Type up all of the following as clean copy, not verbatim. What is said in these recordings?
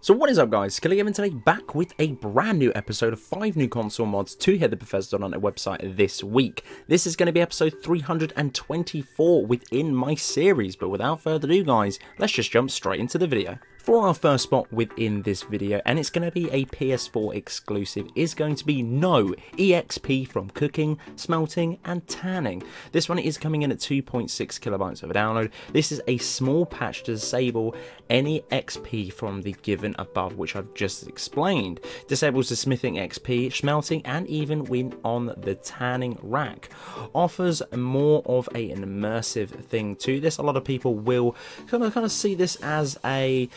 So what is up guys, Killerkev today back with a brand new episode of 5 new console mods to hit the Bethesda.net website this week. This is going to be episode 324 within my series, but without further ado guys, let's just jump straight into the video. For our first spot within this video, and it's going to be a PS4 exclusive, is going to be no EXP from cooking, smelting and tanning. This one is coming in at 2.6 kilobytes of a download. This is a small patch to disable any XP from the given above, which I've just explained. Disables the smithing XP, smelting and even win on the tanning rack. Offers more of an immersive thing to this. A lot of people will kind of see this as a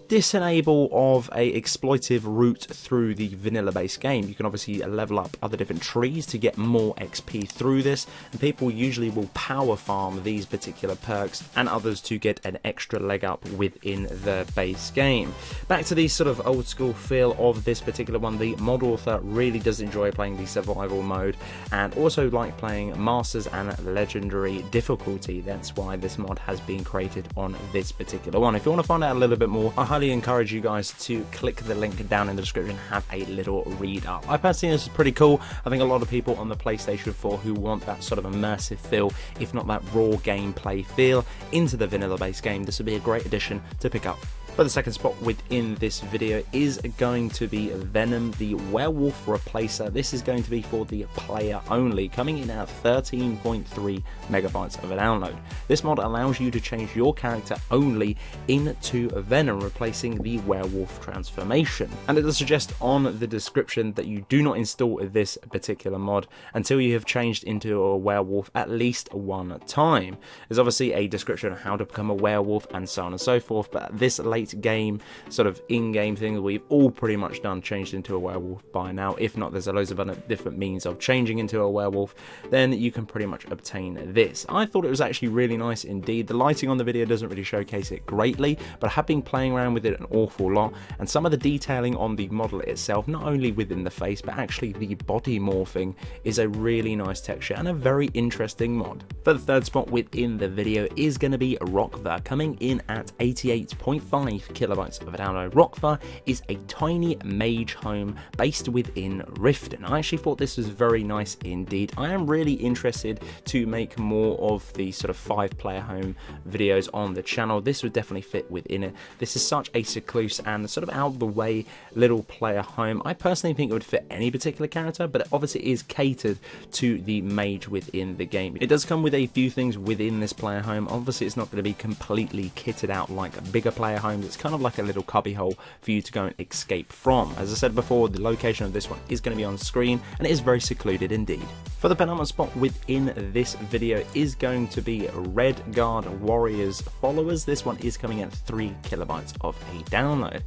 disenable of a exploitive route through the vanilla based game. You can obviously level up other different trees to get more XP through this, and people usually will power farm these particular perks and others to get an extra leg up within the base game. Back to the sort of old school feel of this particular one, the mod author really does enjoy playing the survival mode and also like playing masters and legendary difficulty. That's why this mod has been created on this particular one. If you want to find out a little bit more, I highly encourage you guys to click the link down in the description and have a little read up. I personally think this is pretty cool. I think a lot of people on the PlayStation 4 who want that sort of immersive feel, if not that raw gameplay feel, into the vanilla based game, this would be a great addition to pick up. For the second spot within this video is going to be Venom, the Werewolf replacer. This is going to be for the player only, coming in at 13.3 megabytes of a download. This mod allows you to change your character only into Venom, replacing the werewolf transformation. And it does suggest on the description that you do not install this particular mod until you have changed into a werewolf at least one time. There's obviously a description of how to become a werewolf and so on and so forth, but this late game sort of in-game thing that we've all pretty much done, changed into a werewolf by now. If not, there's loads of other different means of changing into a werewolf, then you can pretty much obtain this. I thought it was actually really nice indeed. The lighting on the video doesn't really showcase it greatly, but I have been playing around with it an awful lot, and some of the detailing on the model itself, not only within the face but actually the body morphing, is a really nice texture and a very interesting mod. For the third spot within the video is going to be Hrokkva, coming in at 88.5 kilobytes of a download. Hrokkva is a tiny mage home based within Riften. I actually thought this was very nice indeed. I am really interested to make more of the sort of 5-player home videos on the channel. This would definitely fit within it. This is such a secluse and sort of out of the way little player home. I personally think it would fit any particular character, but it obviously is catered to the mage within the game. It does come with a few things within this player home. Obviously it's not going to be completely kitted out like bigger player homes. It's kind of like a little cubby hole for you to go and escape from. As I said before, the location of this one is going to be on screen and it is very secluded indeed. For the penultimate spot within this video is going to be Redguard Warriors Followers. This one is coming at 3 kilobytes of a download.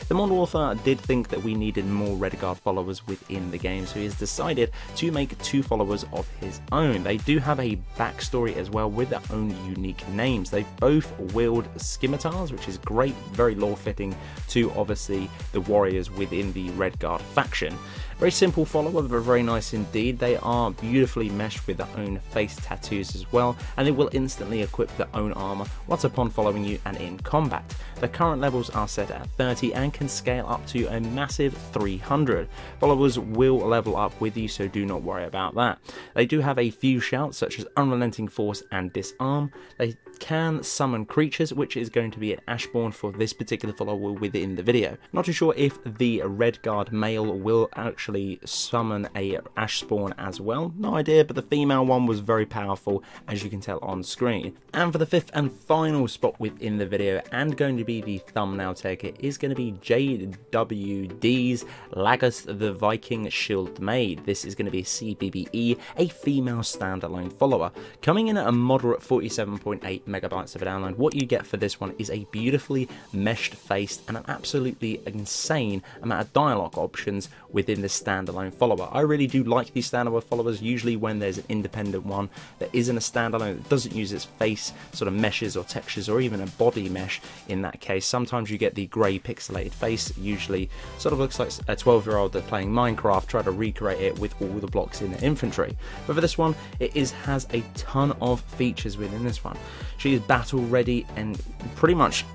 The mod author did think that we needed more Redguard followers within the game, so he has decided to make 2 followers of his own. They do have a backstory as well with their own unique names. They both wield scimitars, which is great, very lore fitting to obviously the warriors within the Redguard faction. Very simple follower, but very nice indeed. They are beautifully meshed with their own face tattoos as well, and they will instantly equip their own armor once upon following you and in combat. Their current levels are set at 30 and can scale up to a massive 300. Followers will level up with you, so do not worry about that. They do have a few shouts such as Unrelenting Force and Disarm. They can summon creatures, which is going to be an Ashborn for this particular follower within the video. Not too sure if the Redguard male will actually summon a Ashborn as well, no idea, but the female one was very powerful as you can tell on screen. And for the fifth and final spot within the video, and going to be the thumbnail taker, is going to be JWD's Lagertha the Viking Shieldmaiden. This is going to be a CBBE, a female standalone follower, coming in at a moderate 47.8 megabytes of a download. What you get for this one is a beautifully meshed face and an absolutely insane amount of dialogue options within the standalone follower. I really do like these standalone followers. Usually when there's an independent one that isn't a standalone, that doesn't use its face sort of meshes or textures or even a body mesh in that case, sometimes you get the grey pixelated face. Usually sort of looks like a 12-year-old that's playing Minecraft trying to recreate it with all the blocks in the infantry. But for this one, it has a ton of features within this one. She is battle ready and pretty much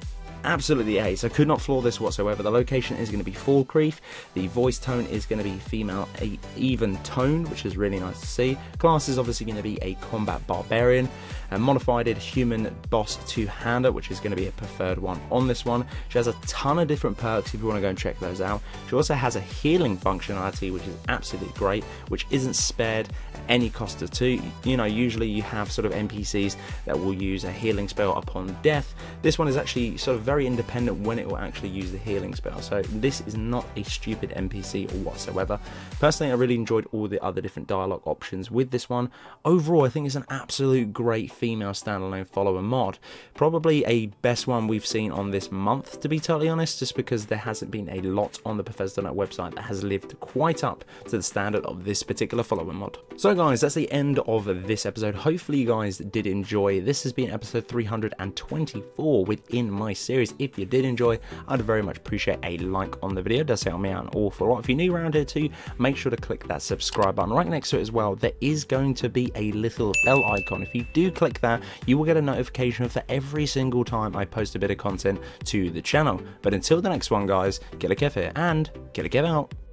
absolutely ace. I could not flaw this whatsoever. The location is going to be Falkreath. The voice tone is going to be female even toned, which is really nice to see. Class is obviously going to be a combat barbarian. A modified human boss two-hander, which is going to be a preferred one on this one. She has a ton of different perks if you want to go and check those out. She also has a healing functionality, which is absolutely great, which isn't spared at any cost of 2. You know, usually you have sort of NPCs that will use a healing spell upon death. This one is actually sort of very independent when it will actually use the healing spell, so this is not a stupid NPC or whatsoever. Personally, I really enjoyed all the other different dialogue options with this one. Overall, I think it's an absolute great female standalone follower mod. Probably a best one we've seen on this month, to be totally honest, just because there hasn't been a lot on the Bethesda.net website that has lived quite up to the standard of this particular follower mod. So guys, that's the end of this episode. Hopefully you guys did enjoy. This has been episode 324 within my series. If you did enjoy, I'd very much appreciate a like on the video. It does help me out an awful lot. If you're new around here too, make sure to click that subscribe button. Right next to it as well, there is going to be a little bell icon. If you do click that, you will get a notification for every single time I post a bit of content to the channel. But until the next one guys, Killerkev here, and Killerkev out.